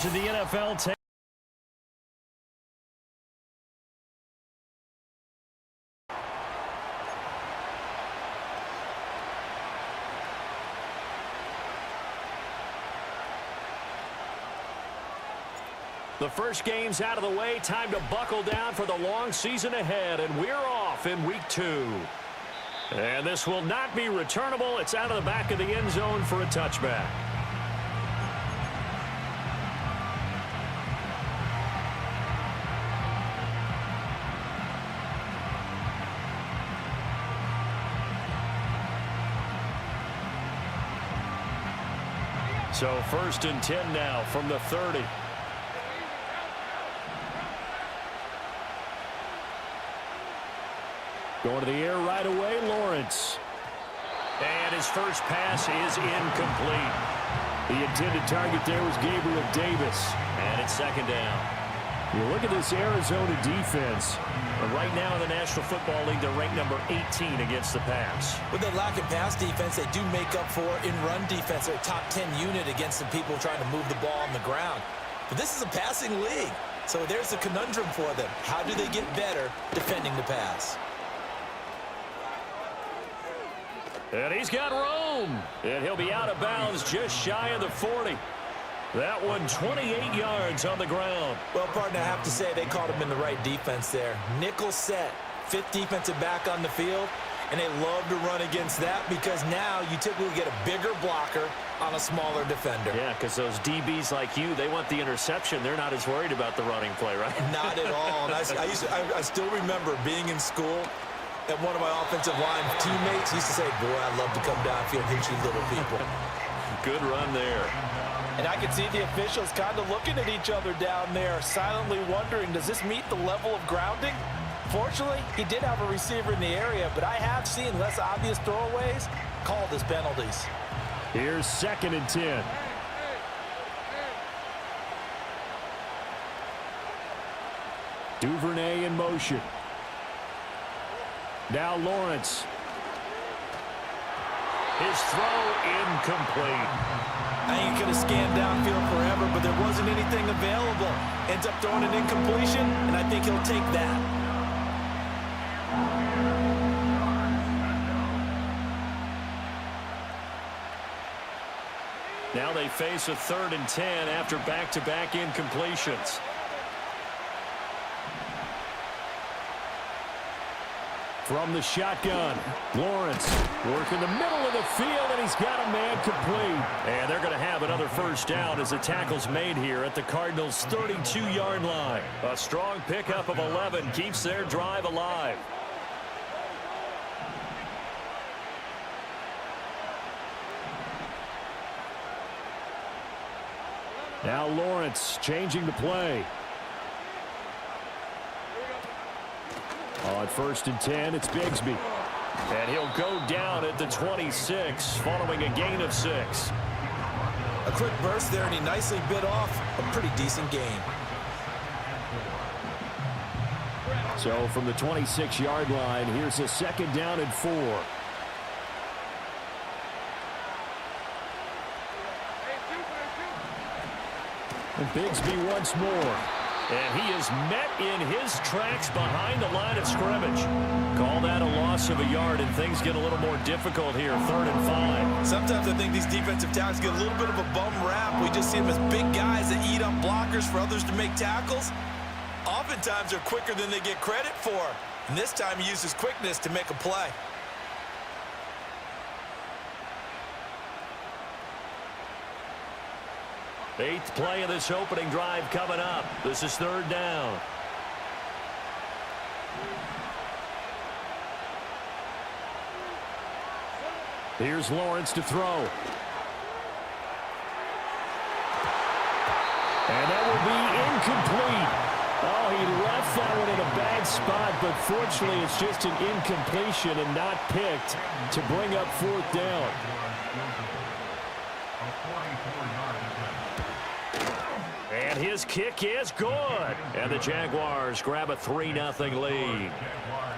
scrimmage in the NFL. The first game's out of the way. Time to buckle down for the long season ahead, and we're off in week 2. And this will not be returnable. It's out of the back of the end zone for a touchback. So 1st and 10 now from the 30. Going to the air right away, Lawrence. And his first pass is incomplete. The intended target there was Gabriel Davis. And it's 2nd down. You look at this Arizona defense. Right now in the National Football League, they're ranked number 18 against the pass. With that lack of pass defense, they do make up for in run defense. They're a top 10 unit against the people trying to move the ball on the ground. But this is a passing league. So there's a conundrum for them. How do they get better defending the pass? And he's got room. And he'll be out of bounds just shy of the 40. That one 28 yards on the ground. Well, partner, I have to say they caught him in the right defense there. Nickel set, 5th defensive back on the field, and they love to run against that because now you typically get a bigger blocker on a smaller defender. Yeah, because those DBs like you, they want the interception. They're not as worried about the running play, right? Not at all. And I still remember being in school, and one of my offensive line teammates used to say, boy, I love to come downfield and hit you little people. Good run there. And I can see the officials kind of looking at each other down there, silently wondering, does this meet the level of grounding? Fortunately, he did have a receiver in the area, but I have seen less obvious throwaways called as penalties. Here's 2nd and 10. Duvernay in motion. Now Lawrence. His throw incomplete. I ain't going to scan downfield forever, but there wasn't anything available. Ends up throwing an incompletion, and I think he'll take that. Now they face a 3rd and 10 after back-to-back incompletions. From the shotgun, Lawrence working the middle of the field, and he's got a man complete. And they're going to have another first down as the tackle's made here at the Cardinals' 32-yard line. A strong pickup of 11 keeps their drive alive. Now Lawrence changing the play. On 1st and 10, it's Bigsby. And he'll go down at the 26 following a gain of 6. A quick burst there, and he nicely bit off a pretty decent gain. So from the 26-yard line, here's a 2nd down and 4. And Bigsby once more. And he is met in his tracks behind the line of scrimmage. Call that a loss of a yard, and things get a little more difficult here, 3rd and 5. Sometimes I think these defensive tackles get a little bit of a bum rap. We just see them as big guys that eat up blockers for others to make tackles. Oftentimes they're quicker than they get credit for. And this time he uses quickness to make a play. Eighth play of this opening drive coming up. This is 3rd down. Here's Lawrence to throw. And that will be incomplete. Oh, he left that one in a bad spot, but fortunately it's just an incompletion and not picked to bring up 4th down. And his kick is good. And the Jaguars grab a 3-0 lead.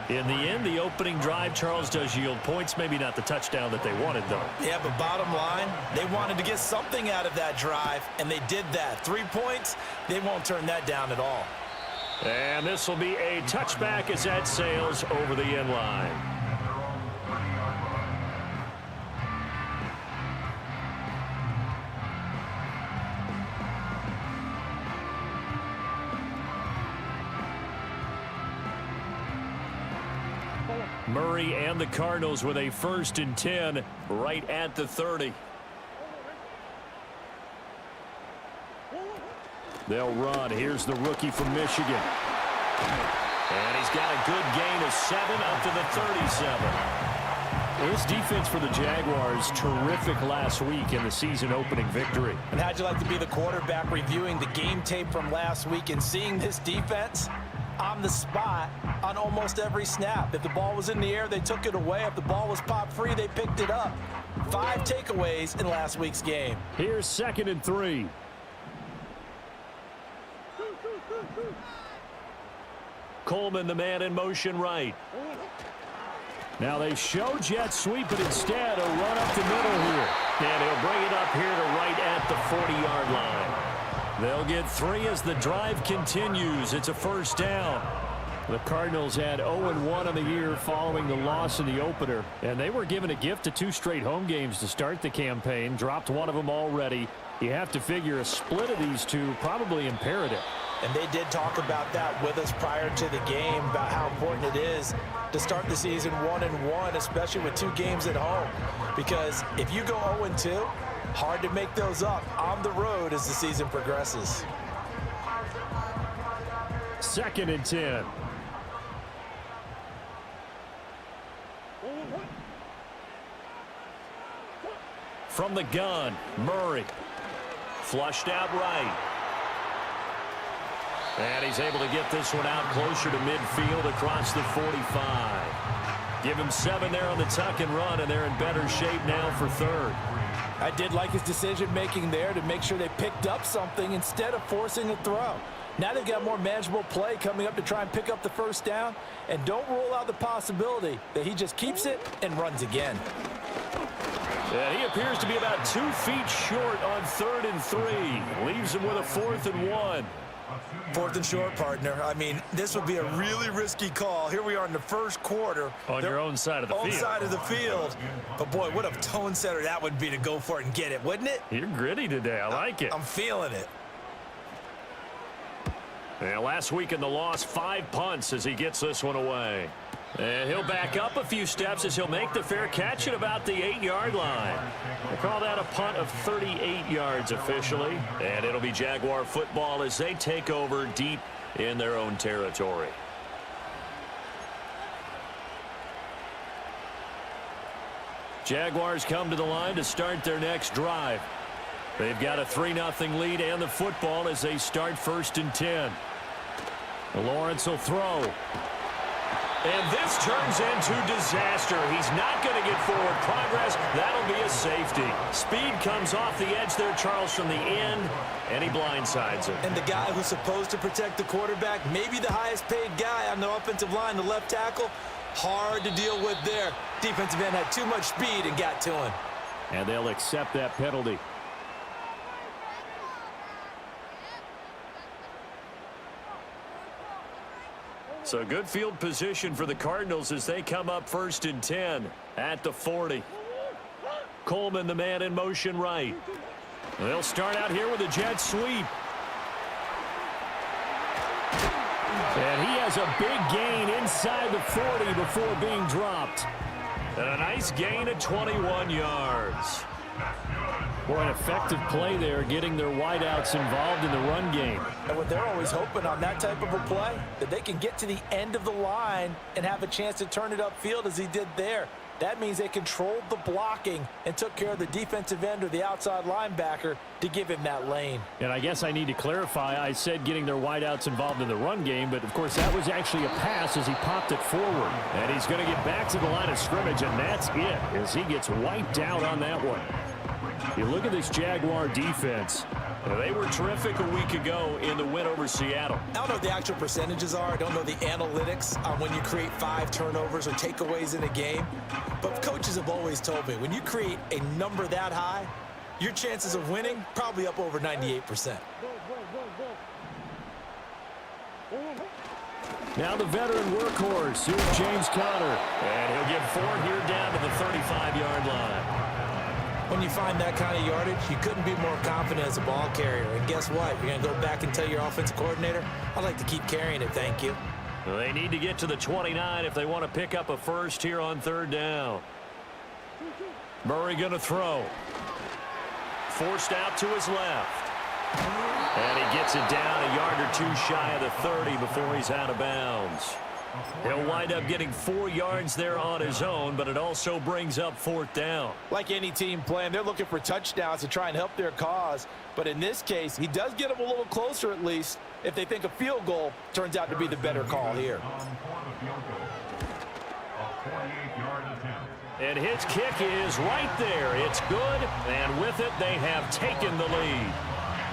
In the end, the opening drive, Charles, does yield points. Maybe not the touchdown that they wanted, though. Yeah, but bottom line, they wanted to get something out of that drive, and they did that. 3 points, they won't turn that down at all. And this will be a touchback as that sails over the end line. Murray and the Cardinals with a 1st and 10 right at the 30. They'll run. Here's the rookie from Michigan. And he's got a good gain of 7 up to the 37. Well, this defense for the Jaguars, terrific last week in the season-opening victory. And how'd you like to be the quarterback reviewing the game tape from last week and seeing this defense on the spot on almost every snap? If the ball was in the air, they took it away. If the ball was popped free, they picked it up. 5 takeaways in last week's game. Here's 2nd and 3. Coleman, the man in motion right. Now they show jet sweep, but instead a run up the middle here. And he'll bring it up here to right at the 40-yard line. They'll get 3 as the drive continues. It's a 1st down. The Cardinals had 0-1 on the year following the loss in the opener. And they were given a gift of 2 straight home games to start the campaign. Dropped one of them already. You have to figure a split of these two probably imperative. And they did talk about that with us prior to the game, about how important it is to start the season 1-1, especially with 2 games at home. Because if you go 0-2, hard to make those up on the road as the season progresses. 2nd and 10. From the gun, Murray. Flushed out right. And he's able to get this one out closer to midfield across the 45. Give him 7 there on the tuck and run, and they're in better shape now for 3rd. I did like his decision-making there to make sure they picked up something instead of forcing a throw. Now they've got more manageable play coming up to try and pick up the 1st down, and don't rule out the possibility that he just keeps it and runs again. And he appears to be about 2 feet short on 3rd and 3. Leaves him with a 4th and 1. 4th and short, partner. I mean, this would be a really risky call. Here we are in the 1st quarter. On your own side of the field. Own side of the field. But, boy, what a tone setter that would be to go for it and get it, wouldn't it? You're gritty today. I like it. I'm feeling it. And last week in the loss, 5 punts as he gets this one away. And he'll back up a few steps as he'll make the fair catch at about the 8-yard line. They call that a punt of 38 yards officially. And it'll be Jaguar football as they take over deep in their own territory. Jaguars come to the line to start their next drive. They've got a 3-0 lead and the football as they start 1st and 10. Lawrence will throw. And this turns into disaster. He's not going to get forward progress. That'll be a safety. Speed comes off the edge there, Charles, from the end, and he blindsides him. And the guy who's supposed to protect the quarterback, maybe the highest paid guy on the offensive line, the left tackle, hard to deal with there. Defensive end had too much speed and got to him. And they'll accept that penalty. So good field position for the Cardinals as they come up 1st and 10 at the 40. Coleman, the man in motion right. They'll start out here with a jet sweep. And he has a big gain inside the 40 before being dropped. And a nice gain of 21 yards. Boy, an effective play there, getting their wideouts involved in the run game. And what they're always hoping on that type of a play, that they can get to the end of the line and have a chance to turn it upfield as he did there. That means they controlled the blocking and took care of the defensive end or the outside linebacker to give him that lane. And I guess I need to clarify, I said getting their wideouts involved in the run game, but of course that was actually a pass as he popped it forward. And he's going to get back to the line of scrimmage, and that's it as he gets wiped out on that one. You look at this Jaguar defense. They were terrific a week ago in the win over Seattle. I don't know what the actual percentages are. I don't know the analytics on when you create 5 turnovers or takeaways in a game. But coaches have always told me, when you create a number that high, your chances of winning probably up over 98%. Now the veteran workhorse, here's James Conner. And he'll get 4 here down to the 35-yard line. When you find that kind of yardage, you couldn't be more confident as a ball carrier. And guess what? You're going to go back and tell your offensive coordinator, I'd like to keep carrying it, thank you. Well, they need to get to the 29 if they want to pick up a first here on 3rd down. Murray going to throw. Forced out to his left. And he gets it down a yard or 2 shy of the 30 before he's out of bounds. He'll wind up getting 4 yards there on his own, but it also brings up 4th down. Like any team playing, they're looking for touchdowns to try and help their cause. But in this case, he does get them a little closer at least if they think a field goal turns out to be the better call here. And his kick is right there. It's good, and with it, they have taken the lead.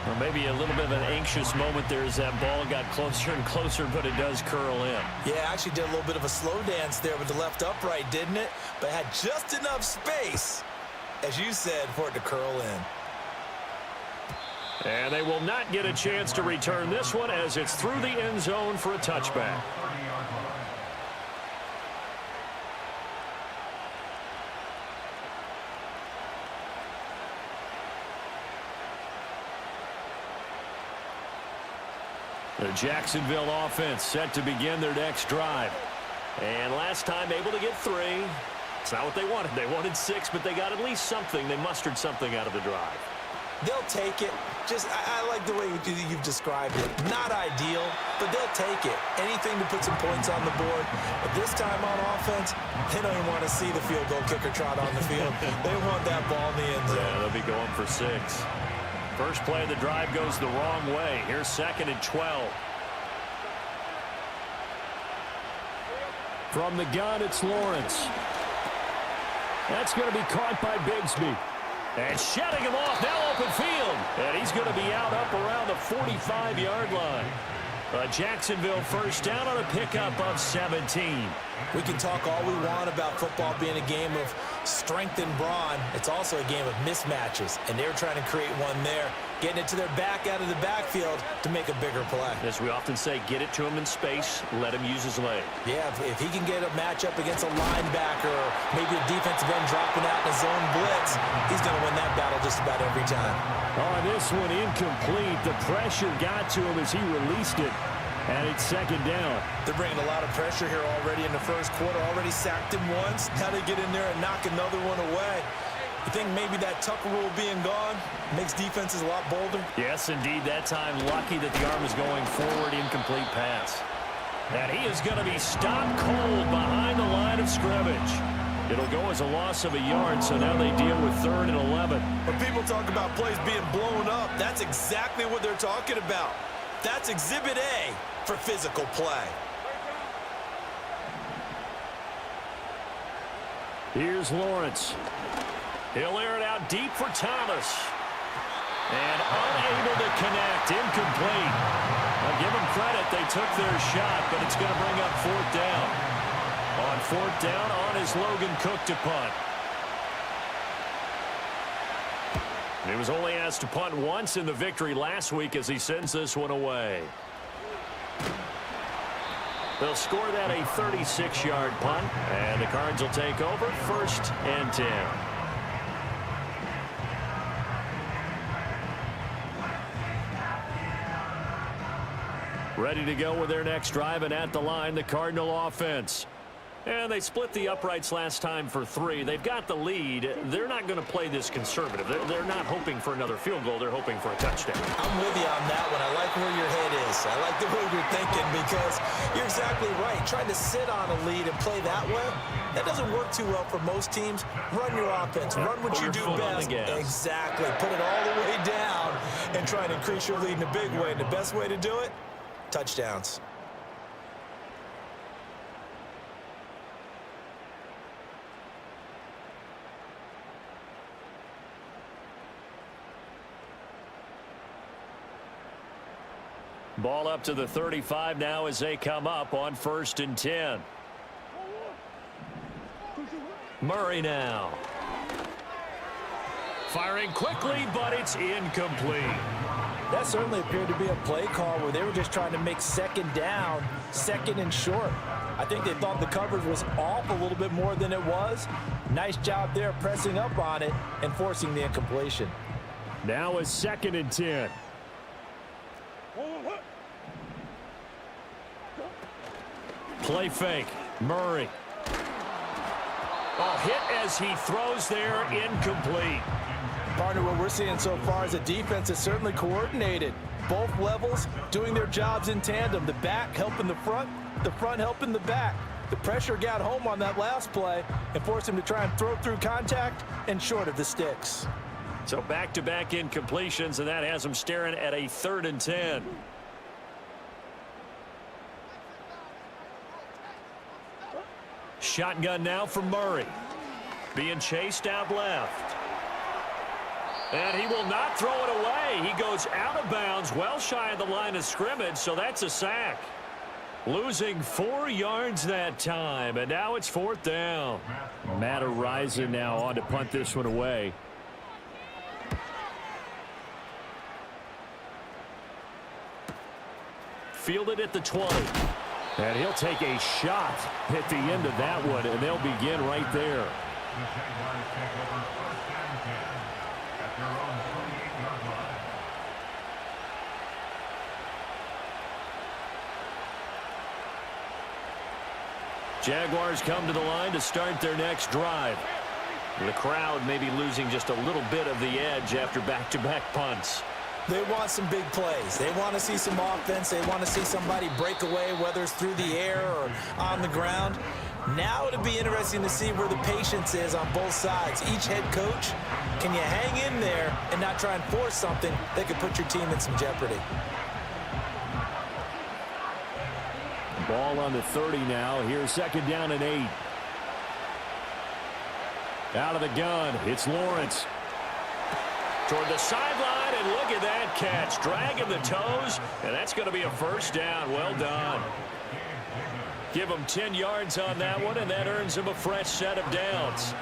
Well, maybe a little bit of an anxious moment there as that ball got closer and closer, but it does curl in. Yeah, actually did a little bit of a slow dance there with the left upright, didn't it? But had just enough space, as you said, for it to curl in. And they will not get a chance to return this one as it's through the end zone for a touchback. The Jacksonville offense set to begin their next drive. And last time able to get 3. It's not what they wanted. They wanted 6, but they got at least something. They mustered something out of the drive. They'll take it. I like the way you've described it. Not ideal, but they'll take it. Anything to put some points on the board. But this time on offense, they don't even want to see the field goal kicker trot on the field. They want that ball in the end zone. Yeah, they'll be going for 6. First play of the drive goes the wrong way. Here's 2nd and 12. From the gun, it's Lawrence. That's going to be caught by Bigsby. And shutting him off, now open field. And he's going to be out up around the 45-yard line. A Jacksonville first down on a pickup of 17. We can talk all we want about football being a game of strength and brawn. It's also a game of mismatches, and they're trying to create one there, getting it to their back out of the backfield to make a bigger play. As we often say, get it to him in space, let him use his leg. Yeah, if he can get a matchup against a linebacker or maybe a defensive end dropping out in a zone blitz, he's going to win that battle just about every time. On this one, incomplete. The pressure got to him as he released it. And it's 2nd down. They're bringing a lot of pressure here already in the first quarter. Already sacked him once. Now they get in there and knock another one away. You think maybe that Tucker rule being gone makes defenses a lot bolder? Yes, indeed. That time, lucky that the arm is going forward. Incomplete pass. And he is going to be stopped cold behind the line of scrimmage. It'll go as a loss of a yard, so now they deal with 3rd and 11. When people talk about plays being blown up, that's exactly what they're talking about. That's Exhibit A for physical play. Here's Lawrence. He'll air it out deep for Thomas. And unable to connect. Incomplete. I'll give them credit. They took their shot, but it's going to bring up 4th down. On 4th down, on is Logan Cook to punt. He was only asked to punt once in the victory last week as he sends this one away. They'll score that a 36-yard punt, and the Cards will take over 1st and 10. Ready to go with their next drive, and at the line, the Cardinal offense. And they split the uprights last time for 3. They've got the lead. They're not going to play this conservative. They're not hoping for another field goal. They're hoping for a touchdown. I'm with you on that one. I like where your head is. I like the way you're thinking because you're exactly right. Trying to sit on a lead and play that way, that doesn't work too well for most teams. Run your offense. Run what you do best. Exactly. Put it all the way down and try and increase your lead in a big way. And the best way to do it, touchdowns. Ball up to the 35 now as they come up on 1st and 10. Murray now. Firing quickly, but it's incomplete. That certainly appeared to be a play call where they were just trying to make 2nd down, 2nd and short. I think they thought the coverage was off a little bit more than it was. Nice job there pressing up on it and forcing the incompletion. Now a 2nd and 10. Play fake. Murray. A hit as he throws there, incomplete. Partner, what we're seeing so far is a defense that's certainly coordinated. Both levels doing their jobs in tandem. The back helping the front helping the back. The pressure got home on that last play and forced him to try and throw through contact and short of the sticks. So back-to-back incompletions, and that has him staring at a 3rd and 10. Shotgun now from Murray. Being chased out left. And he will not throw it away. He goes out of bounds, well shy of the line of scrimmage, so that's a sack. Losing 4 yards that time, and now it's 4th down. Matt Araiza now on to punt this one away. Fielded at the 20. And he'll take a shot at the end of that one, and they'll begin right there. Jaguars come to the line to start their next drive. The crowd may be losing just a little bit of the edge after back-to-back punts. They want some big plays. They want to see some offense. They want to see somebody break away, whether it's through the air or on the ground. Now it'll be interesting to see where the patience is on both sides. Each head coach, can you hang in there and not try and force something that could put your team in some jeopardy? Ball on the 30 now. Here's 2nd down and 8. Out of the gun, it's Lawrence. Toward the sideline, and look at that catch. Dragging the toes, and that's going to be a 1st down. Well done. Give him 10 yards on that one, and that earns him a fresh set of downs.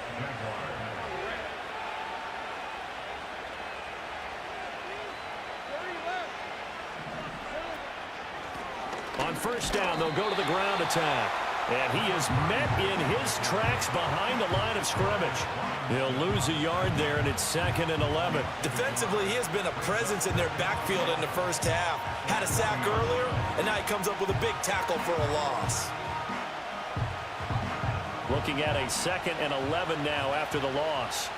On 1st down, they'll go to the ground attack. And he is met in his tracks behind the line of scrimmage. He'll lose a yard there, and it's 2nd and 11. Defensively, he has been a presence in their backfield in the first half. Had a sack earlier, and now he comes up with a big tackle for a loss. Looking at a 2nd and 11 now after the loss.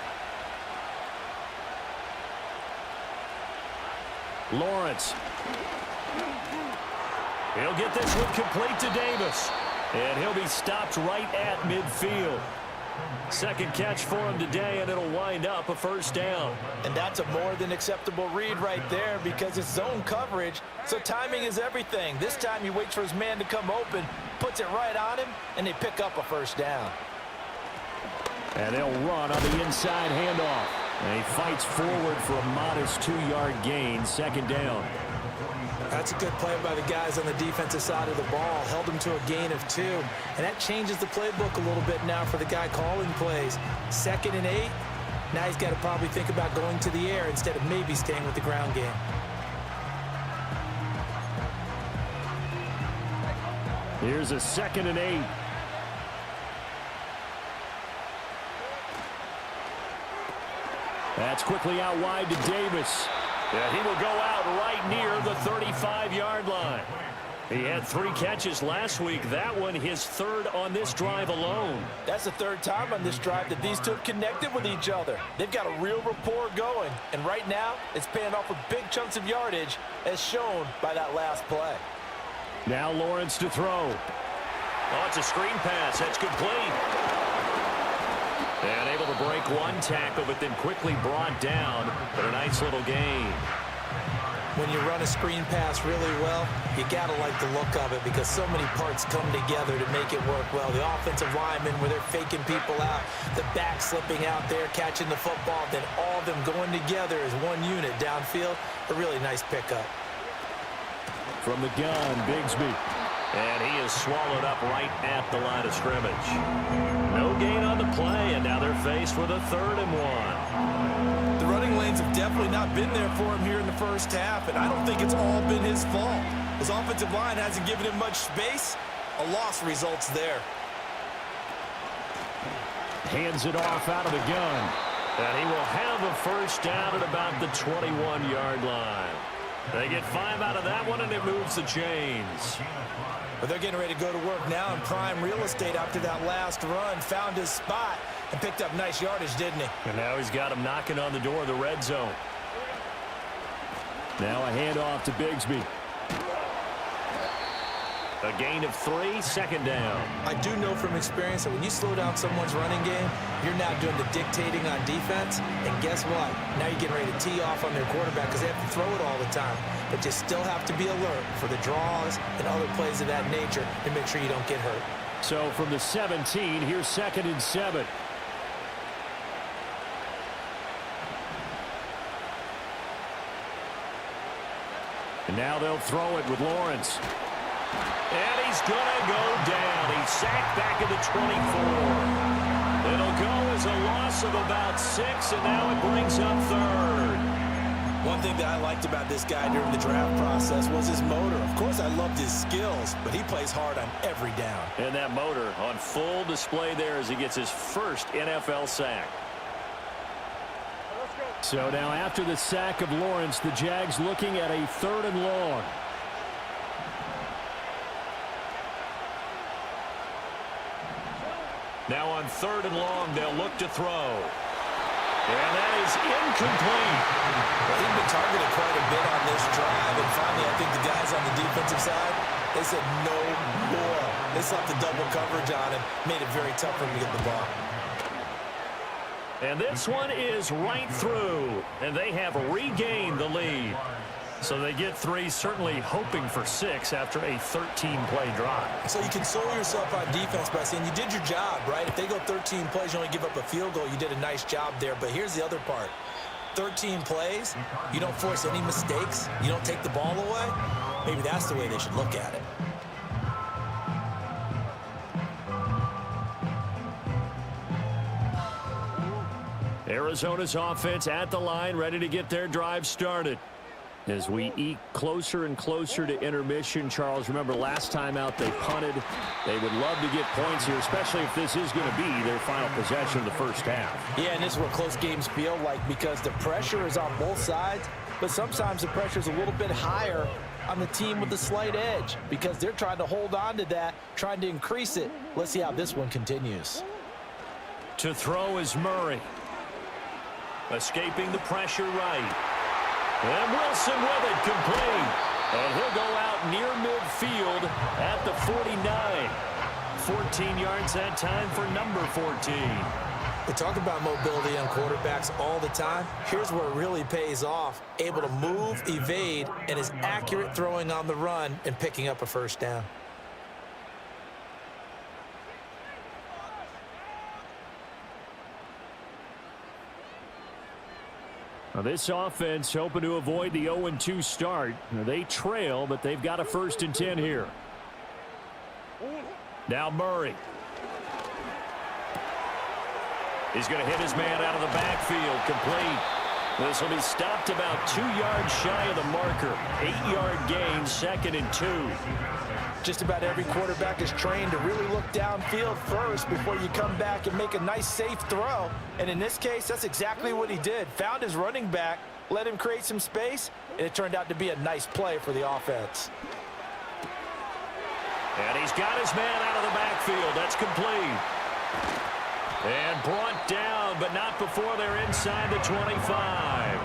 Lawrence. He'll get this one complete to Davis. And he'll be stopped right at midfield. 2nd catch for him today, and it'll wind up a 1st down. And that's a more than acceptable read right there because it's zone coverage, so timing is everything. This time he waits for his man to come open, puts it right on him, and they pick up a 1st down. And they'll run on the inside handoff. And he fights forward for a modest 2-yard gain, 2nd down. That's a good play by the guys on the defensive side of the ball. Held them to a gain of 2. And that changes the playbook a little bit now for the guy calling plays. 2nd and 8. Now he's got to probably think about going to the air instead of maybe staying with the ground game. Here's a 2nd and 8. That's quickly out wide to Davis. Yeah, he will go out right near the 35-yard line. He had 3 catches last week. That one his 3rd on this drive alone. That's the 3rd time on this drive that these two have connected with each other. They've got a real rapport going. And right now, it's paying off with big chunks of yardage, as shown by that last play. Now Lawrence to throw. Oh, it's a screen pass. That's complete. And able to break 1 tackle, but then quickly brought down. But a nice little gain. When you run a screen pass really well, you got to like the look of it because so many parts come together to make it work well. The offensive linemen, where they're faking people out, the back slipping out there, catching the football, then all of them going together as one unit downfield. A really nice pickup. From the gun, Bigsby. And he is swallowed up right at the line of scrimmage. No gain on the play, and now they're faced with a 3rd and 1. The running lanes have definitely not been there for him here in the first half, and I don't think it's all been his fault. His offensive line hasn't given him much space. A loss results there. Hands it off out of the gun. And he will have a first down at about the 21-yard line. They get 5 out of that one, and it moves the chains. But they're getting ready to go to work now in prime real estate after that last run. Found his spot and picked up nice yardage, didn't he? And now he's got him knocking on the door of the red zone. Now a handoff to Bigsby. A gain of 3, 2nd down. I do know from experience that when you slow down someone's running game, you're now doing the dictating on defense. And guess what? Now you're getting ready to tee off on their quarterback because they have to throw it all the time. But you still have to be alert for the draws and other plays of that nature to make sure you don't get hurt. So from the 17, here's 2nd and 7. And now they'll throw it with Lawrence. And he's going to go down. He's sacked back at the 24. It'll go as a loss of about 6, and now it brings up 3rd. One thing that I liked about this guy during the draft process was his motor. Of course, I loved his skills, but he plays hard on every down. And that motor on full display there as he gets his first NFL sack. So now after the sack of Lawrence, the Jags looking at a 3rd and long. Now on 3rd and long, they'll look to throw. And that is incomplete. Well, he's been targeted quite a bit on this drive, and finally I think the guys on the defensive side, they said no more. They slapped the double coverage on him, made it very tough for him to get the ball. And this one is right through, and they have regained the lead. So they get 3, certainly hoping for 6 after a 13-play drive. So you console yourself on defense by saying you did your job, right? If they go 13 plays, you only give up a field goal, you did a nice job there. But here's the other part. 13 plays, you don't force any mistakes, you don't take the ball away. Maybe that's the way they should look at it. Arizona's offense at the line, ready to get their drive started. As we eke closer and closer to intermission, Charles, remember last time out they punted. They would love to get points here, especially if this is going to be their final possession of the first half. Yeah, and this is what close games feel like because the pressure is on both sides, but sometimes the pressure is a little bit higher on the team with the slight edge because they're trying to hold on to that, trying to increase it. Let's see how this one continues. To throw is Murray. Escaping the pressure right. And Wilson with it, complete. And he'll go out near midfield at the 49. 14 yards that time for number 14. We talk about mobility on quarterbacks all the time. Here's where it really pays off. Able to move, evade, and is accurate throwing on the run and picking up a first down. Now this offense hoping to avoid the 0-2 start. Now they trail, but they've got a 1st and 10 here. Now Murray. He's going to hit his man out of the backfield. Complete. This will be stopped about 2 yards shy of the marker. 8-yard gain, 2nd and 2. Just about every quarterback is trained to really look downfield first before you come back and make a nice, safe throw. And in this case, that's exactly what he did. Found his running back, let him create some space, and it turned out to be a nice play for the offense. And he's got his man out of the backfield. That's complete. And brought down, but not before they're inside the 25.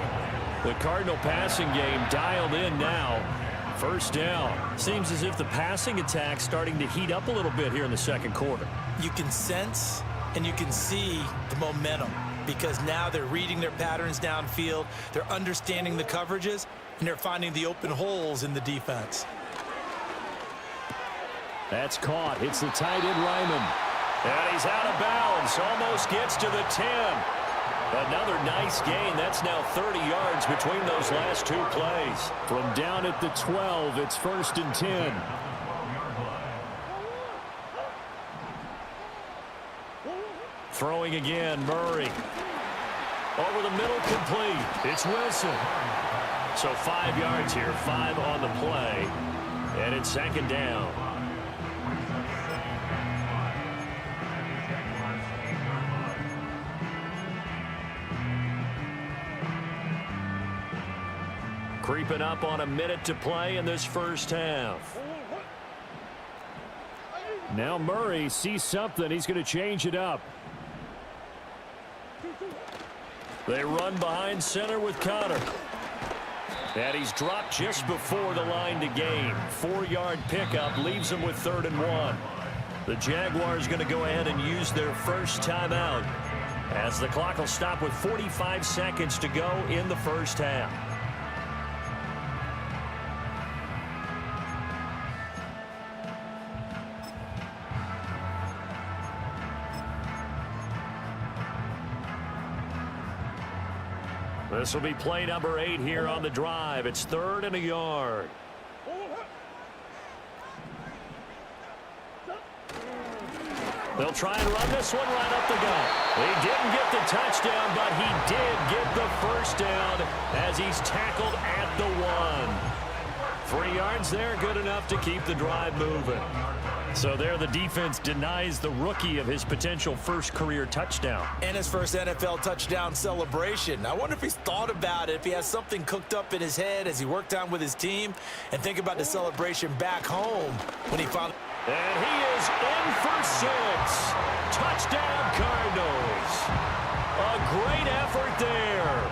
The Cardinal passing game dialed in now. 1st down. Seems as if the passing attack's starting to heat up a little bit here in the 2nd quarter. You can sense and you can see the momentum because now they're reading their patterns downfield, they're understanding the coverages, and they're finding the open holes in the defense. That's caught. Hits the tight end Ryman. And he's out of bounds. Almost gets to the 10. Another nice gain. That's now 30 yards between those last two plays. From down at the 12, it's 1st and 10. Throwing again, Murray. Over the middle, complete. It's Wilson. So 5 yards here, 5 on the play. And it's 2nd down. Creeping up on a minute to play in this first half. Now Murray sees something. He's going to change it up. They run behind center with Connor. And he's dropped just before the line to gain. 4-yard pickup leaves him with 3rd and 1. The Jaguars going to go ahead and use their first timeout, as the clock will stop with 45 seconds to go in the first half. This will be play number 8 here on the drive. It's 3rd and a yard. They'll try and run this one right up the gut. He didn't get the touchdown, but he did get the first down as he's tackled at the 1. 3 yards there, good enough to keep the drive moving. So there the defense denies the rookie of his potential first career touchdown. And his first NFL touchdown celebration. I wonder if he's thought about it, if he has something cooked up in his head as he worked on with his team, and think about the celebration back home when he finally... And he is in for 6. Touchdown Cardinals. A great effort there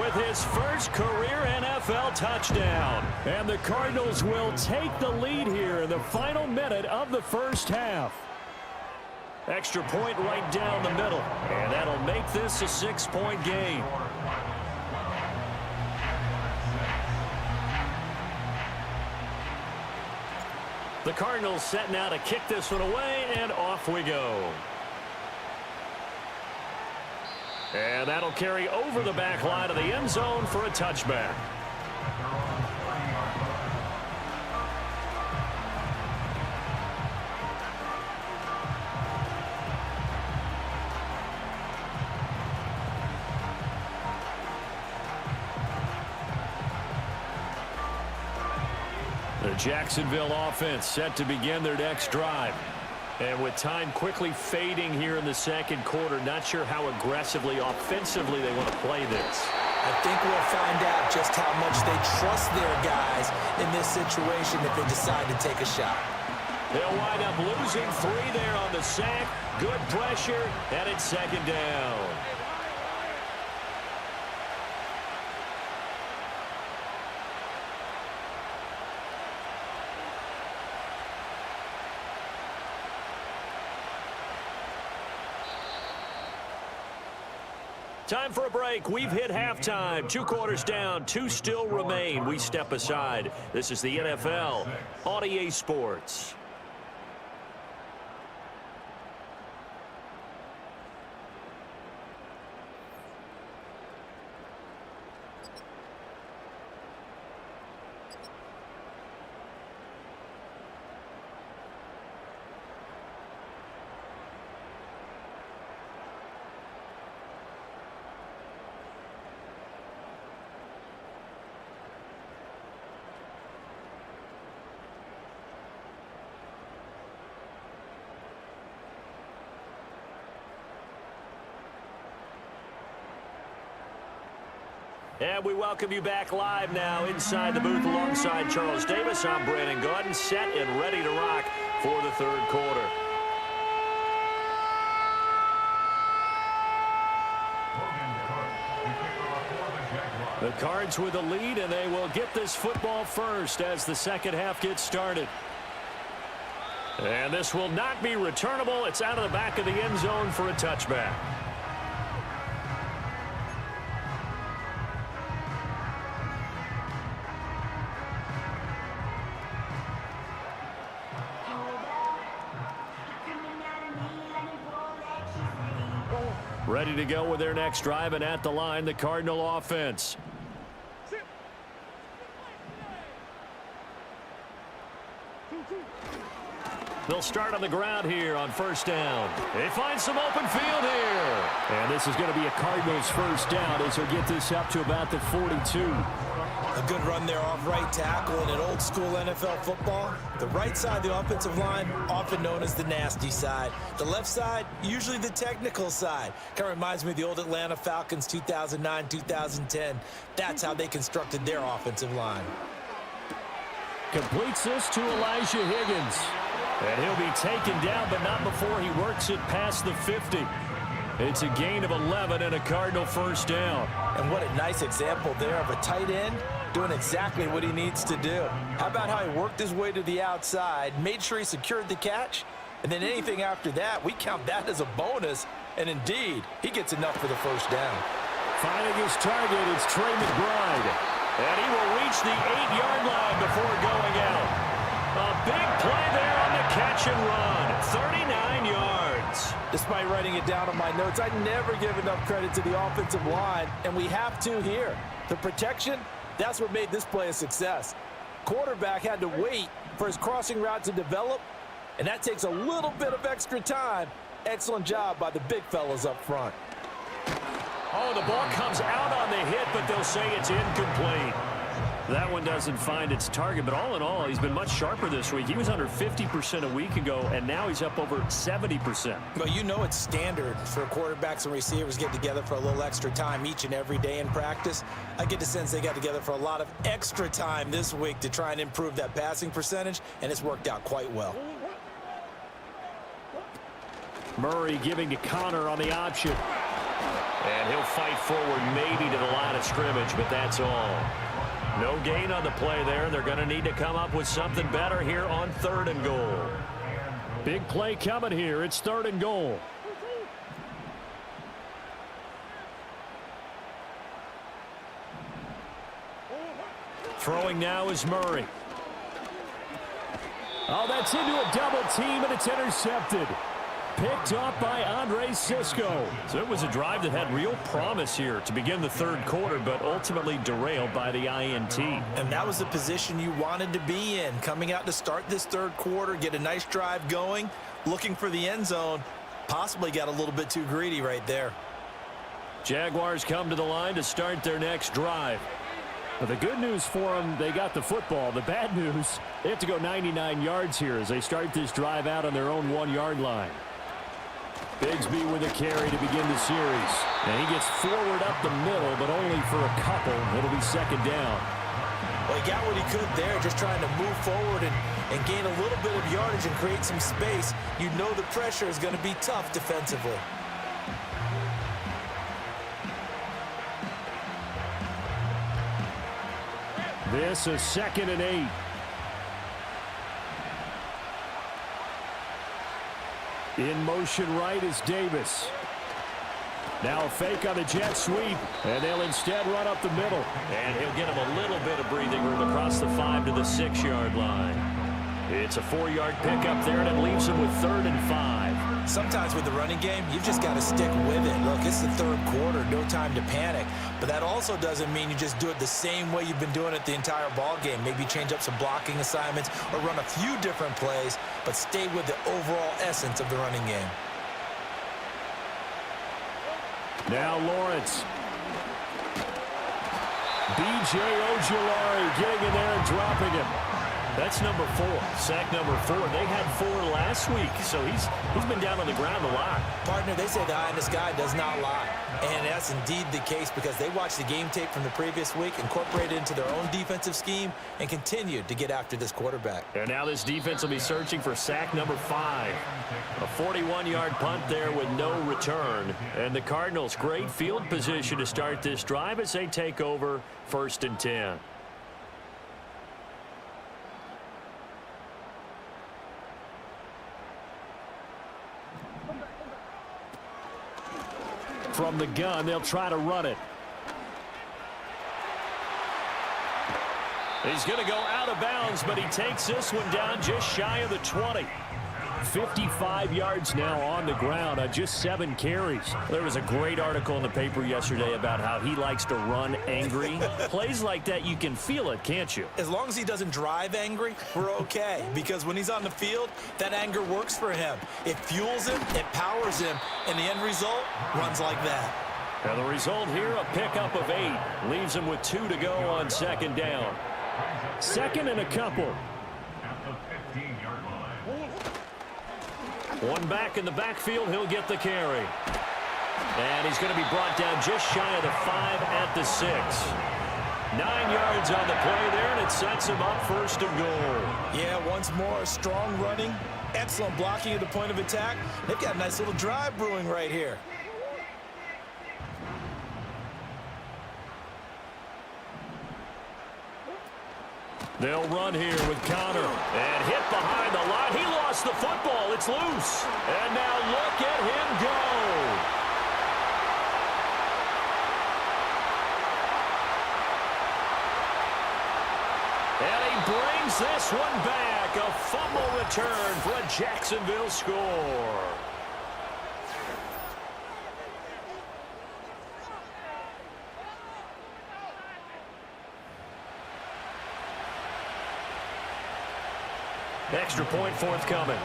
with his first career NFL touchdown. And the Cardinals will take the lead here in the final minute of the first half. Extra point right down the middle. And that'll make this a 6-point game. The Cardinals setting out to kick this one away, and off we go. And that'll carry over the back line of the end zone for a touchback. The Jacksonville offense set to begin their next drive. And with time quickly fading here in the second quarter, not sure how aggressively, offensively they want to play this. I think we'll find out just how much they trust their guys in this situation if they decide to take a shot. They'll wind up losing 3 there on the sack. Good pressure, and it's 2nd down. Time for a break. We've hit halftime. 2 quarters down. 2 still remain. We step aside. This is the NFL on EA Sports. And we welcome you back live now inside the booth alongside Charles Davis. I'm Brandon Gordon, set and ready to rock for the 3rd quarter. The Cards with the lead, and they will get this football first as the second half gets started. And this will not be returnable. It's out of the back of the end zone for a touchback. Ready to go with their next drive, and at the line, the Cardinal offense. They'll start on the ground here on first down. They find some open field here. And this is going to be a Cardinals first down as they'll get this up to about the 42. A good run there off right tackle in an old school NFL football. The right side of the offensive line, often known as the nasty side. The left side, usually the technical side. Kind of reminds me of the old Atlanta Falcons 2009-2010. That's how they constructed their offensive line. Completes this to Elijah Higgins. And he'll be taken down, but not before he works it past the 50. It's a gain of 11 and a Cardinal first down. And what a nice example there of a tight end doing exactly what he needs to do. How about how he worked his way to the outside, made sure he secured the catch, and then anything after that, we count that as a bonus. And indeed, he gets enough for the first down. Finding his target, it's Trey McBride. And he will reach the 8-yard line before going out. A big play there on the catch and run. 39 yards. Despite writing it down on my notes, I never give enough credit to the offensive line, and we have to here. The protection, that's what made this play a success. Quarterback had to wait for his crossing route to develop, and that takes a little bit of extra time. Excellent job by the big fellas up front. Oh, the ball comes out on the hit, but they'll say it's incomplete. That one doesn't find its target, but all in all, he's been much sharper this week. He was under 50% a week ago, and now he's up over 70%. Well, you know it's standard for quarterbacks and receivers get together for a little extra time each and every day in practice. I get the sense they got together for a lot of extra time this week to try and improve that passing percentage, and it's worked out quite well. Murray giving to Connor on the option. And he'll fight forward maybe to the line of scrimmage, but that's all. No gain on the play there. They're going to need to come up with something better here on 3rd and goal. Big play coming here. It's 3rd and goal. Throwing now is Murray. Oh, that's into a double team, and it's intercepted. Picked off by Andre Sisco. So it was a drive that had real promise here to begin the 3rd quarter, but ultimately derailed by the INT. And that was the position you wanted to be in. Coming out to start this 3rd quarter, get a nice drive going, looking for the end zone. Possibly got a little bit too greedy right there. Jaguars come to the line to start their next drive. Well, the good news for them, they got the football. The bad news, they have to go 99 yards here as they start this drive out on their own 1-yard line. Bigsby with a carry to begin the series. And he gets forward up the middle, but only for a couple. It'll be 2nd down. Well, he got what he could there, just trying to move forward and gain a little bit of yardage and create some space. You know the pressure is going to be tough defensively. This is 2nd and 8. In motion right is Davis. Now a fake on the jet sweep, and they'll instead run up the middle. And he'll get him a little bit of breathing room across the 5 to the 6-yard line. It's a 4-yard pickup there, and it leaves him with 3rd and 5. Sometimes with the running game, you've just got to stick with it. Look, it's the 3rd quarter, no time to panic. But that also doesn't mean you just do it the same way you've been doing it the entire ball game. Maybe change up some blocking assignments or run a few different plays, but stay with the overall essence of the running game. Now Lawrence. B.J. Ojulari getting in there and dropping him. That's number 4. Sack number 4. They had 4 last week, so he's been down on the ground a lot. Partner, they say the eye in the sky does not lie. And that's indeed the case because they watched the game tape from the previous week, incorporated it into their own defensive scheme, and continued to get after this quarterback. And now this defense will be searching for sack number 5. A 41-yard punt there with no return. And the Cardinals, great field position to start this drive as they take over 1st and 10. From the gun, they'll try to run it. He's going to go out of bounds, but he takes this one down just shy of the 20. 55 yards now on the ground on just 7 carries. There was a great article in the paper yesterday about how he likes to run angry. Plays like that, you can feel it, can't you? As long as he doesn't drive angry, we're okay. Because when he's on the field, that anger works for him. It fuels him, it powers him, and the end result runs like that. And the result here, a pickup of 8. Leaves him with 2 to go on second down. Second and a couple. One back in the backfield, he'll get the carry. And he's going to be brought down just shy of the 5 at the 6. 9 yards on the play there, and it sets him up first and goal. Yeah, once more, strong running, excellent blocking at the point of attack. They've got a nice little drive brewing right here. They'll run here with Connor. And hit behind the line. He lost the football. It's loose. And now look at him go. And he brings this one back. A fumble return for a Jacksonville score. Extra point forthcoming.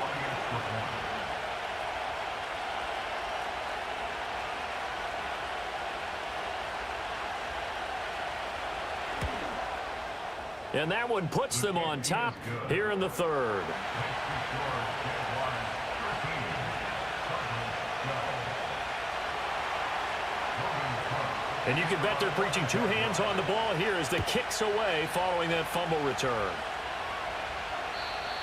And that one puts them on top here in the third. And you can bet they're preaching 2 hands on the ball here as the kicks away following that fumble return.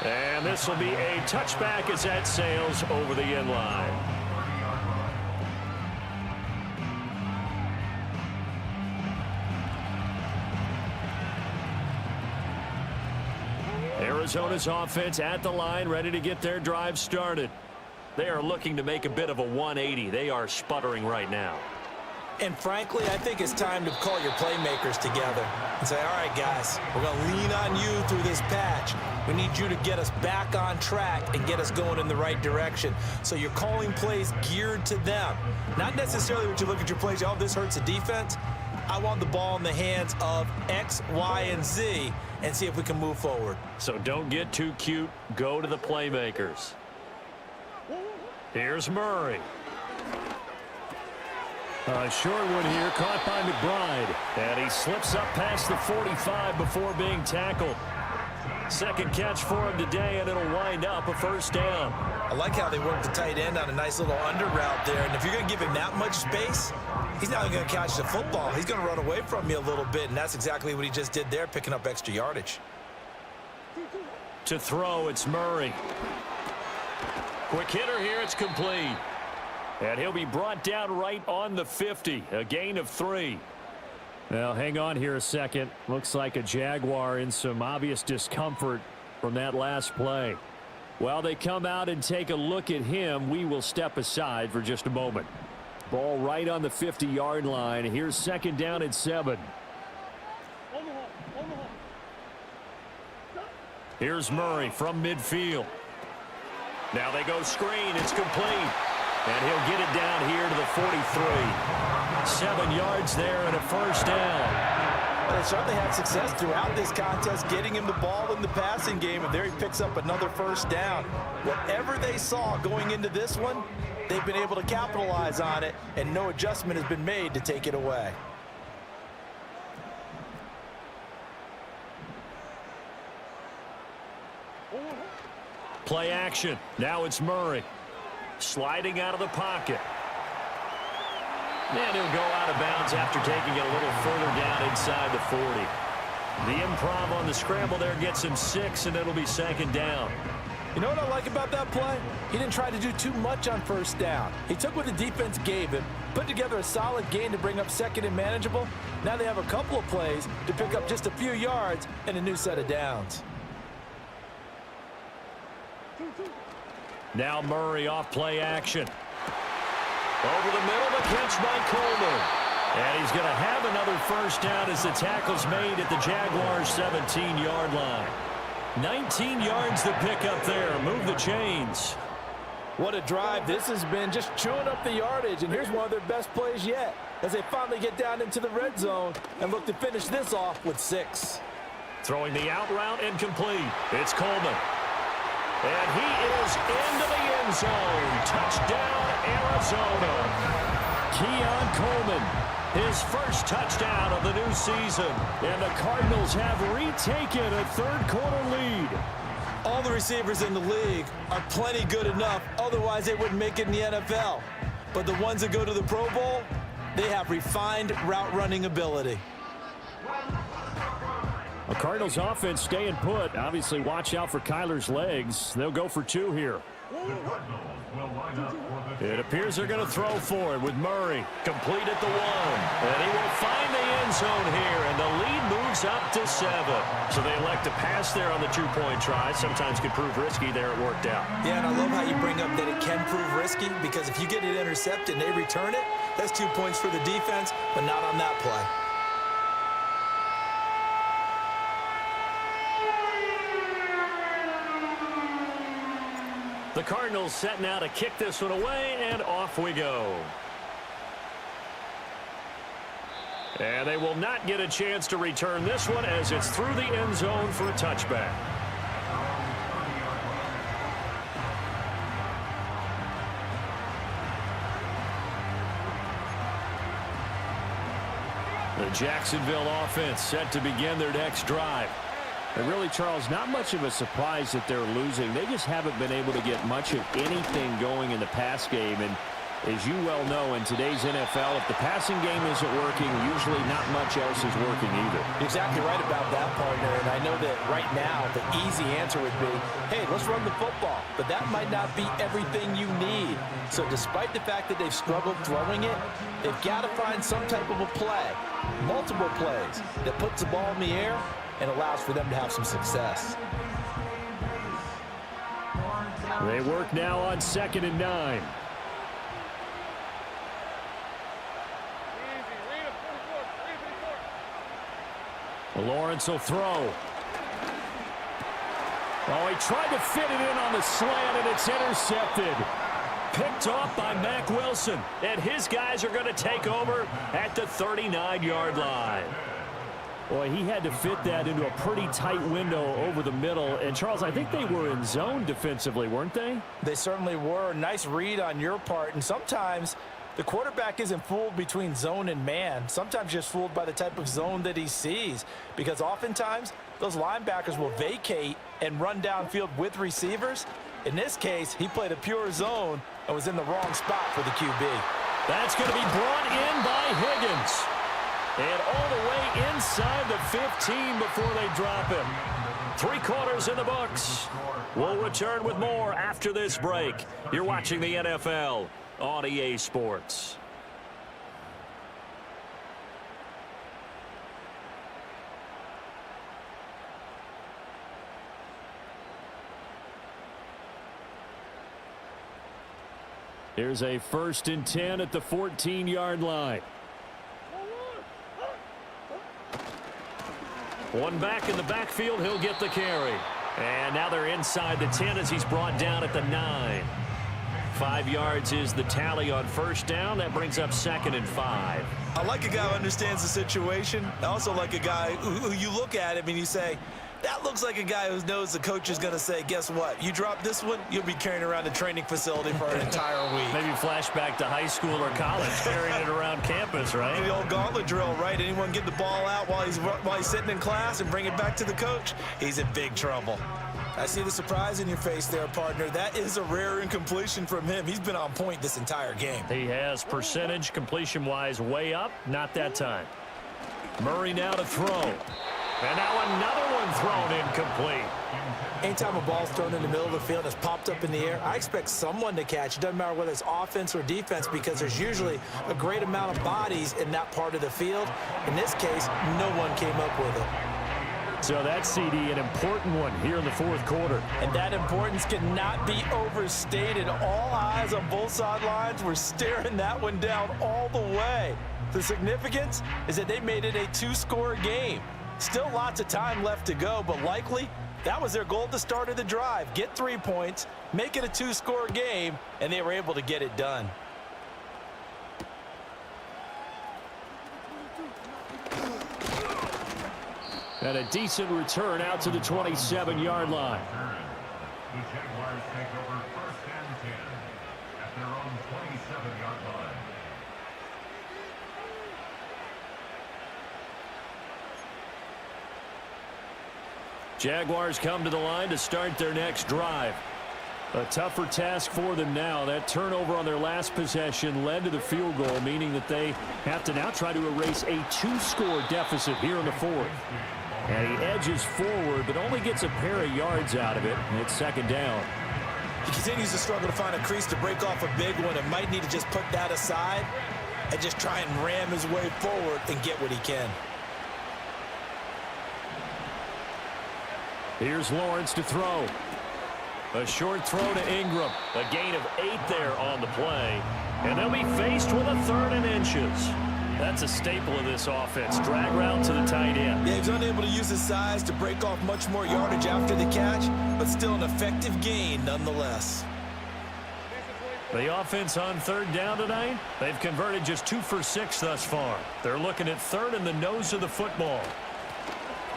And this will be a touchback as that sails over the end line. Arizona's offense at the line, ready to get their drive started. They are looking to make a bit of a 180. They are sputtering right now. And frankly, I think it's time to call your playmakers together and say, all right, guys, we're going to lean on you through this patch. We need you to get us back on track and get us going in the right direction. So you're calling plays geared to them. Not necessarily when you look at your plays, oh, this hurts the defense. I want the ball in the hands of X, Y, and Z and see if we can move forward. So don't get too cute. Go to the playmakers. Here's Murray. A short one here, caught by McBride. And he slips up past the 45 before being tackled. Second catch for him today, and it'll wind up a first down. I like how they work the tight end on a nice little under route there. And if you're going to give him that much space, he's not going to catch the football. He's going to run away from you a little bit, and that's exactly what he just did there, picking up extra yardage. To throw, it's Murray. Quick hitter here, it's complete. And he'll be brought down right on the 50, a gain of 3. Now, hang on here a second. Looks like a Jaguar in some obvious discomfort from that last play. While they come out and take a look at him, we will step aside for just a moment. Ball right on the 50-yard line. Here's second down at 7. Here's Murray from midfield. Now they go screen. It's complete. And he'll get it down here to the 43. 7 yards there and a first down. They certainly had success throughout this contest, getting him the ball in the passing game, and there he picks up another first down. Whatever they saw going into this one, they've been able to capitalize on it, and no adjustment has been made to take it away. Play action. Now it's Murray. Sliding out of the pocket. And he'll go out of bounds after taking it a little further down inside the 40. The improv on the scramble there gets him 6, and it'll be second down. You know what I like about that play? He didn't try to do too much on first down. He took what the defense gave him, put together a solid gain to bring up second and manageable. Now they have a couple of plays to pick up just a few yards and a new set of downs. Now Murray off play action. Over the middle, the catch by Coleman. And he's going to have another first down as the tackle's made at the Jaguars' 17-yard line. 19 yards to pick up there. Move the chains. What a drive this has been, just chewing up the yardage. And here's one of their best plays yet as they finally get down into the red zone and look to finish this off with 6. Throwing the out route incomplete. It's Coleman. And he is into the end zone. Touchdown, Arizona. Keon Coleman, his first touchdown of the new season. And the Cardinals have retaken a third-quarter lead. All the receivers in the league are plenty good enough, otherwise they wouldn't make it in the NFL. But the ones that go to the Pro Bowl, they have refined route running ability. A Cardinals offense staying put. Obviously, watch out for Kyler's legs. They'll go for 2 here. It appears they're going to throw for it with Murray. Complete at the 1. And he will find the end zone here, and the lead moves up to 7. So they elect to pass there on the 2-point try. Sometimes can prove risky. There it worked out. Yeah, and I love how you bring up that it can prove risky, because if you get it intercepted and they return it, that's 2 points for the defense, but not on that play. The Cardinals setting out to kick this one away, and off we go. And they will not get a chance to return this one as it's through the end zone for a touchback. The Jacksonville offense set to begin their next drive. And really, Charles, not much of a surprise that they're losing. They just haven't been able to get much of anything going in the pass game. And as you well know, in today's NFL, if the passing game isn't working, usually not much else is working either. You're exactly right about that, partner. And I know that right now the easy answer would be, hey, let's run the football. But that might not be everything you need. So despite the fact that they've struggled throwing it, they've got to find some type of a play, multiple plays, that puts the ball in the air and allows for them to have some success. They work now on 2nd and 9. Lawrence will throw. Oh, he tried to fit it in on the slant, and it's intercepted. Picked off by Mack Wilson, and his guys are going to take over at the 39-yard line. Boy, he had to fit that into a pretty tight window over the middle. And, Charles, I think they were in zone defensively, weren't they? They certainly were. Nice read on your part. And sometimes the quarterback isn't fooled between zone and man. Sometimes just fooled by the type of zone that he sees. Because oftentimes, those linebackers will vacate and run downfield with receivers. In this case, he played a pure zone and was in the wrong spot for the QB. That's going to be brought in by Higgins. And all the way inside the 15 before they drop him. 3 quarters in the books. We'll return with more after this break. You're watching the NFL on EA Sports. Here's a 1st and 10 at the 14-yard line. One back in the backfield, he'll get the carry. And now they're inside the 10 as he's brought down at the 9. 5 yards is the tally on 1st down. That brings up 2nd and 5. I like a guy who understands the situation. I also like a guy who you look at him and you say, that looks like a guy who knows the coach is going to say, guess what? You drop this one, you'll be carrying around the training facility for an entire week. Maybe flashback to high school or college, carrying it around campus, right? The old gauntlet drill, right? Anyone get the ball out while he's sitting in class and bring it back to the coach? He's in big trouble. I see the surprise in your face there, partner. That is a rare incompletion from him. He's been on point this entire game. He has percentage completion-wise way up. Not that time. Murray now to throw. And now another one thrown incomplete. Anytime a ball's thrown in the middle of the field and it's popped up in the air, I expect someone to catch. It doesn't matter whether it's offense or defense, because there's usually a great amount of bodies in that part of the field. In this case, no one came up with it. So that CD, an important one here in the 4th quarter. And that importance cannot be overstated. All eyes on both sidelines were staring that one down all the way. The significance is that they made it a 2-score game. Still lots of time left to go, but likely That was their goal at the start of the drive. Get 3 points, make it a 2-score game, and they were able to get it done. And a decent return out to the 27-yard line. The Jaguars take over 1st and 10 at their own 27-yard line. Jaguars come to the line to start their next drive. A tougher task for them now. That turnover on their last possession led to the field goal, meaning that they have to now try to erase a 2-score deficit here in the fourth. And he edges forward, but only gets a pair of yards out of it, and it's 2nd down. He continues to struggle to find a crease to break off a big one and might need to just put that aside and just try and ram his way forward and get what he can. Here's Lawrence to throw. A short throw to Ingram. A gain of 8 there on the play. And they'll be faced with a 3rd and inches. That's a staple of this offense. Drag route to the tight end. Yeah, he's unable to use his size to break off much more yardage after the catch, but still an effective gain nonetheless. The offense on 3rd down tonight, they've converted just 2 for 6 thus far. They're looking at 3rd in the nose of the football.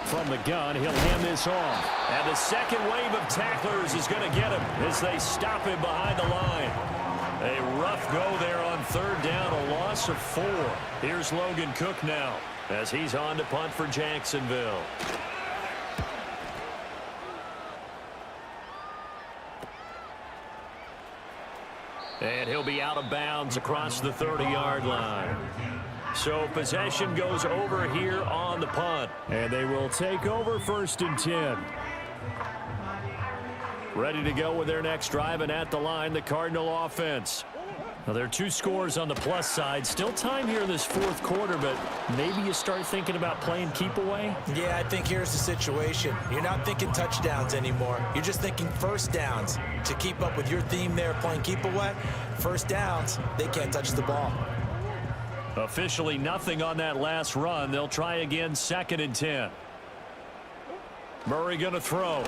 From the gun, he'll hand this off. And the second wave of tacklers is going to get him as they stop him behind the line. A rough go there on 3rd down, a loss of 4. Here's Logan Cook now as he's on to punt for Jacksonville. And he'll be out of bounds across the 30-yard line. So possession goes over here on the punt. And they will take over 1st and 10. Ready to go with their next drive, and at the line, the Cardinal offense. Now, there are 2 scores on the plus side. Still time here in this 4th quarter, but maybe you start thinking about playing keep away? Yeah, I think here's the situation. You're not thinking touchdowns anymore. You're just thinking 1st downs. To keep up with your theme there, playing keep away, 1st downs, they can't touch the ball. Officially nothing on that last run. They'll try again, 2nd and 10. Murray going to throw.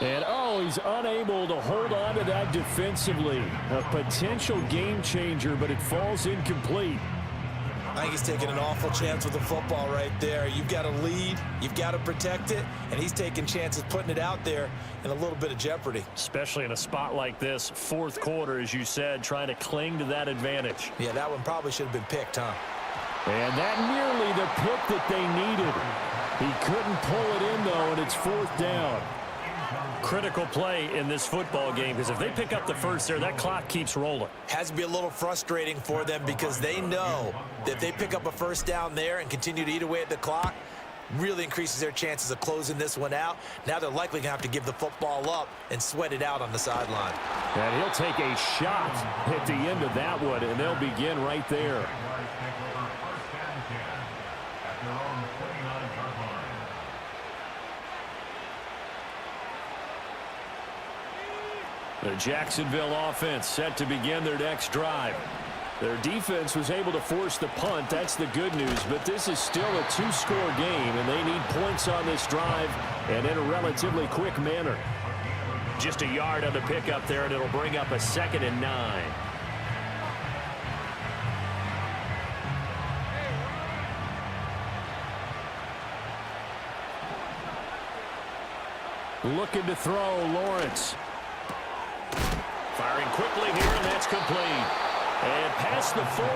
And, he's unable to hold on to that defensively. A potential game changer, but it falls incomplete. I think he's taking an awful chance with the football right there. You've got to lead, you've got to protect it, and he's taking chances putting it out there in a little bit of jeopardy. Especially in a spot like this, 4th quarter, as you said, trying to cling to that advantage. Yeah, that one probably should have been picked, huh? And that nearly the pick that they needed. He couldn't pull it in, though, and it's 4th down. Critical play in this football game, because if they pick up the first there, that clock keeps rolling. Has to be a little frustrating for them because they know that if they pick up a 1st down there and continue to eat away at the clock, really increases their chances of closing this one out. Now they're likely going to have to give the football up and sweat it out on the sideline. And he'll take a shot at the end of that one, and they'll begin right there. The Jacksonville offense set to begin their next drive. Their defense was able to force the punt. That's the good news, but this is still a 2-score game, and they need points on this drive and in a relatively quick manner. Just a yard on the pickup there, and it'll bring up a 2nd and 9. Looking to throw, Lawrence. Firing quickly here, and that's complete. And past the 40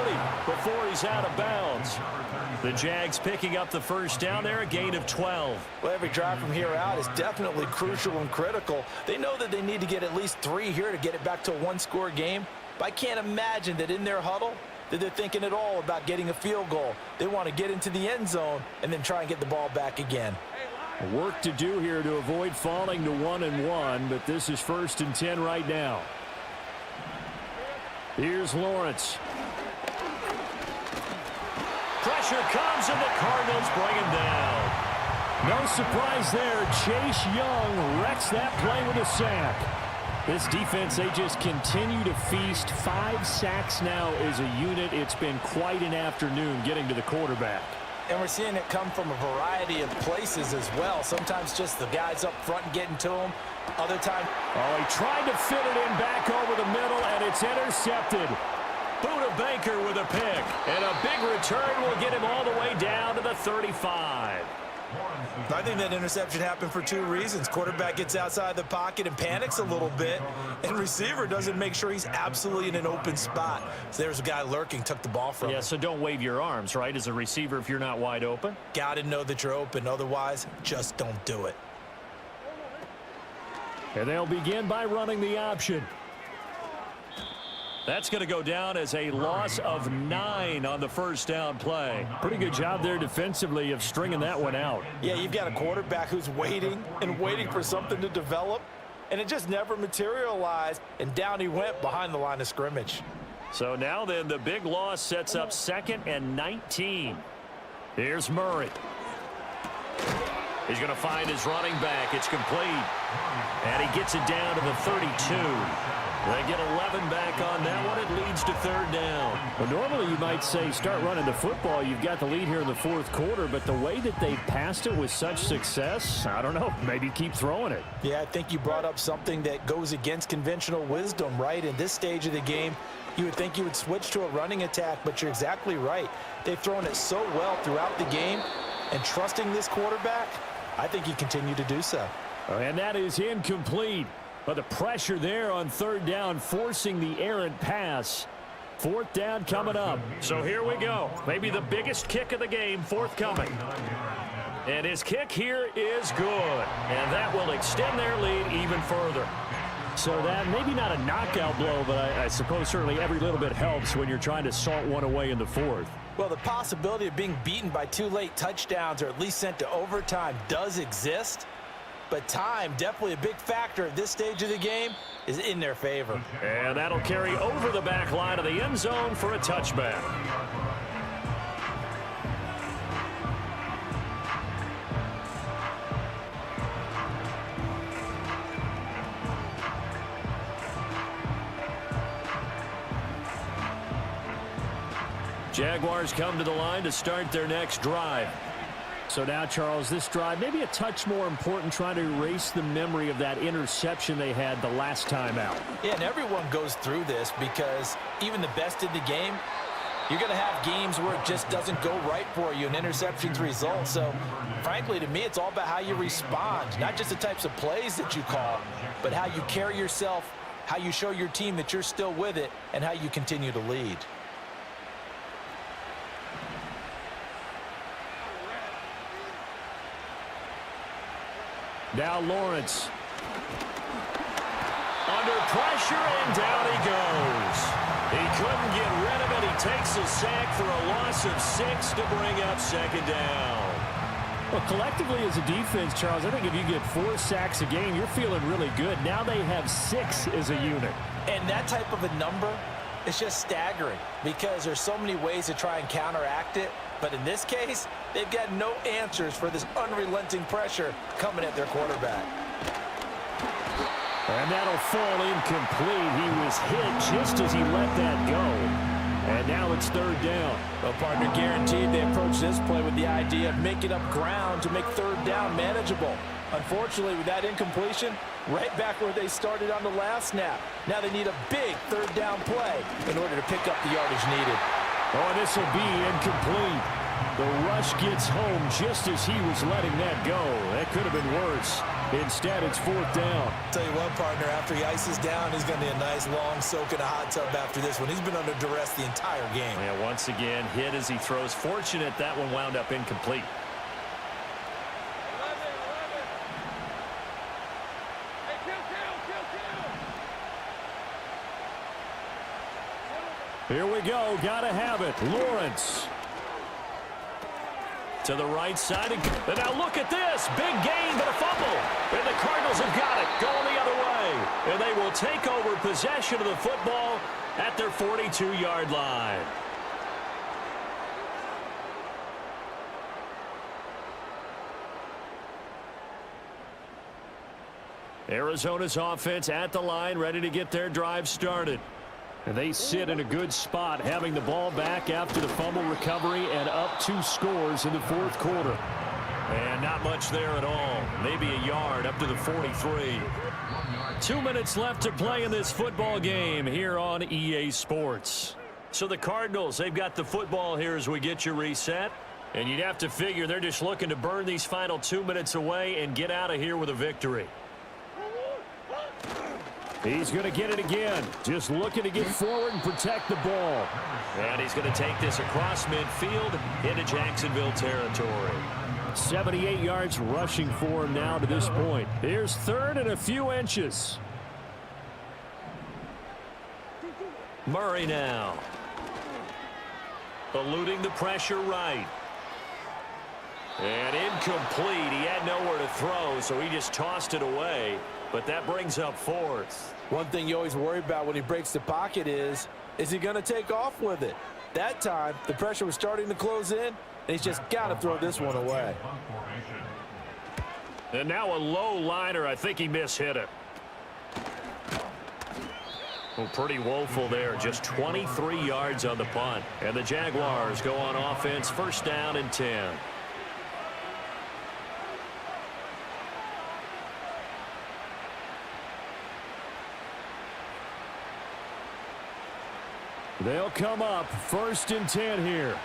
before he's out of bounds. The Jags picking up the 1st down there, a gain of 12. Well, every drive from here out is definitely crucial and critical. They know that they need to get at least 3 here to get it back to a 1-score game. But I can't imagine that in their huddle that they're thinking at all about getting a field goal. They want to get into the end zone and then try and get the ball back again. Work to do here to avoid falling to 1-1, but this is 1st and 10 right now. Here's Lawrence. Pressure comes, and the Cardinals bring him down. No surprise there. Chase Young wrecks that play with a sack. This defense, they just continue to feast. 5 sacks now as a unit. It's been quite an afternoon getting to the quarterback. And we're seeing it come from a variety of places as well. Sometimes just the guys up front getting to him. Other time. Oh, he tried to fit it in back over the middle, and it's intercepted. Buda Baker with a pick. And a big return will get him all the way down to the 35. I think that interception happened for two reasons. Quarterback gets outside the pocket and panics a little bit, and receiver doesn't make sure he's absolutely in an open spot. So there's a guy lurking, took the ball from him. Yeah, so don't wave your arms, right, as a receiver if you're not wide open. Got to know that you're open. Otherwise, just don't do it. And they'll begin by running the option. That's going to go down as a loss of 9 on the first down play. Pretty good job there defensively of stringing that one out. Yeah, you've got a quarterback who's waiting and waiting for something to develop, and it just never materialized, and down he went behind the line of scrimmage. So now then, the big loss sets up 2nd and 19. Here's Murray. He's going to find his running back. It's complete. And he gets it down to the 32. They get 11 back on that one. It leads to 3rd down. Well, normally you might say start running the football. You've got the lead here in the 4th quarter, but the way that they passed it with such success, I don't know, maybe keep throwing it. Yeah, I think you brought up something that goes against conventional wisdom, right? In this stage of the game, you would think you would switch to a running attack, but you're exactly right. They've thrown it so well throughout the game, and trusting this quarterback, I think you continue to do so. And that is incomplete. But the pressure there on 3rd down, forcing the errant pass. 4th down coming up. So here we go. Maybe the biggest kick of the game forthcoming. And his kick here is good. And that will extend their lead even further. So that maybe not a knockout blow, but I suppose certainly every little bit helps when you're trying to salt one away in the 4th. Well, the possibility of being beaten by 2 late touchdowns or at least sent to overtime does exist. But time, definitely a big factor at this stage of the game, is in their favor. And that'll carry over the back line of the end zone for a touchback. Jaguars come to the line to start their next drive. So now, Charles, this drive maybe a touch more important, trying to erase the memory of that interception they had the last time out. Yeah, and everyone goes through this because even the best in the game, you're going to have games where it just doesn't go right for you, and interceptions result. So, frankly, to me, it's all about how you respond, not just the types of plays that you call, but how you carry yourself, how you show your team that you're still with it, and how you continue to lead. Now Lawrence. Under pressure, and down he goes. He couldn't get rid of it. He takes a sack for a loss of 6 to bring up 2nd down. Well, collectively as a defense, Charles, I think if you get 4 sacks a game, you're feeling really good. Now they have 6 as a unit. And that type of a number is just staggering because there's so many ways to try and counteract it. But in this case, they've got no answers for this unrelenting pressure coming at their quarterback. And that'll fall incomplete. He was hit just as he let that go. And now it's 3rd down. Well, partner, guaranteed they approach this play with the idea of making up ground to make 3rd down manageable. Unfortunately, with that incompletion, right back where they started on the last snap. Now they need a big 3rd down play in order to pick up the yardage needed. Oh, this will be incomplete. The rush gets home just as he was letting that go. That could have been worse. Instead, it's 4th down. Tell you what, partner, after he ices down, he's going to be a nice long soak in a hot tub after this one. He's been under duress the entire game. Yeah, once again, hit as he throws. Fortunate that one wound up incomplete. Here we go. Gotta have it. Lawrence. To the right side. And now look at this. Big gain, but a fumble. And the Cardinals have got it. Going the other way. And they will take over possession of the football at their 42-yard line. Arizona's offense at the line, ready to get their drive started. And they sit in a good spot, having the ball back after the fumble recovery and up 2 scores in the fourth quarter. And not much there at all. Maybe a yard up to the 43. 2 minutes left to play in this football game here on EA Sports. So the Cardinals, they've got the football here as we get you reset. And you'd have to figure they're just looking to burn these final 2 minutes away and get out of here with a victory. He's going to get it again. Just looking to get forward and protect the ball. And he's going to take this across midfield into Jacksonville territory. 78 yards rushing for him now to this point. Here's third and a few inches. Murray now. Eluding the pressure right. And incomplete. He had nowhere to throw, so he just tossed it away. But that brings up fourth. One thing you always worry about when he breaks the pocket is he going to take off with it? That time, the pressure was starting to close in, and he's just got to throw this one away. And now a low liner. I think he mishit it. Well, pretty woeful there. Just 23 yards on the punt. And the Jaguars go on offense, first down and 10. They'll come up first and 10 here.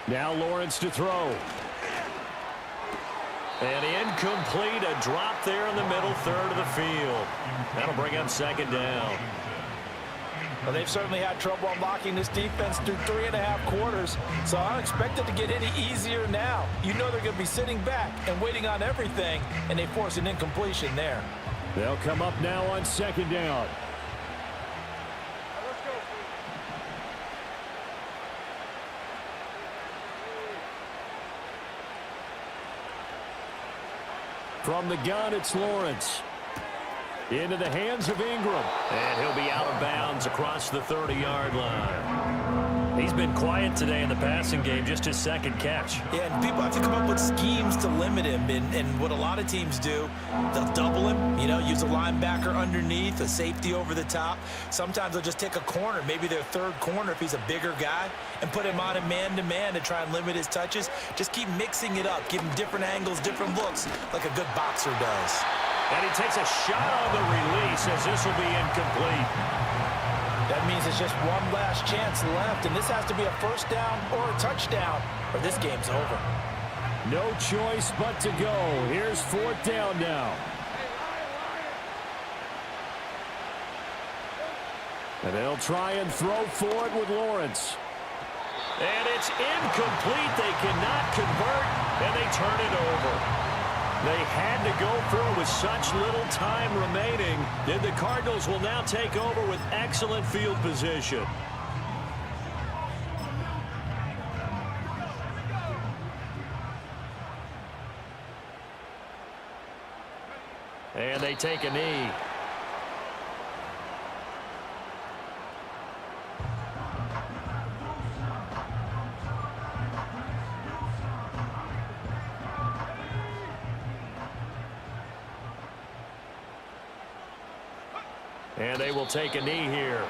Now Lawrence to throw. And incomplete. A drop there in the middle third of the field. That'll bring up second down. Well, they've certainly had trouble unlocking this defense through 3.5 quarters, so I don't expect it to get any easier now. You know they're going to be sitting back and waiting on everything, and they force an incompletion there. They'll come up now on second down. From the gun, it's Lawrence. Into the hands of Ingram. And he'll be out of bounds across the 30-yard line. He's been quiet today in the passing game, just his second catch. Yeah, and people have to come up with schemes to limit him. And what a lot of teams do, they'll double him, use a linebacker underneath, a safety over the top. Sometimes they'll just take a corner, maybe their third corner if he's a bigger guy, and put him on a man-to-man to try and limit his touches. Just keep mixing it up, give him different angles, different looks, like a good boxer does. And he takes a shot on the release as this will be incomplete. That means it's just one last chance left, and this has to be a first down or a touchdown, or this game's over. No choice but to go. Here's fourth down now. And they'll try and throw for it with Lawrence. And it's incomplete. They cannot convert, and they turn it over. They had to go for it with such little time remaining. Then the Cardinals will now take over with excellent field position. And they take a knee. And they will take a knee here.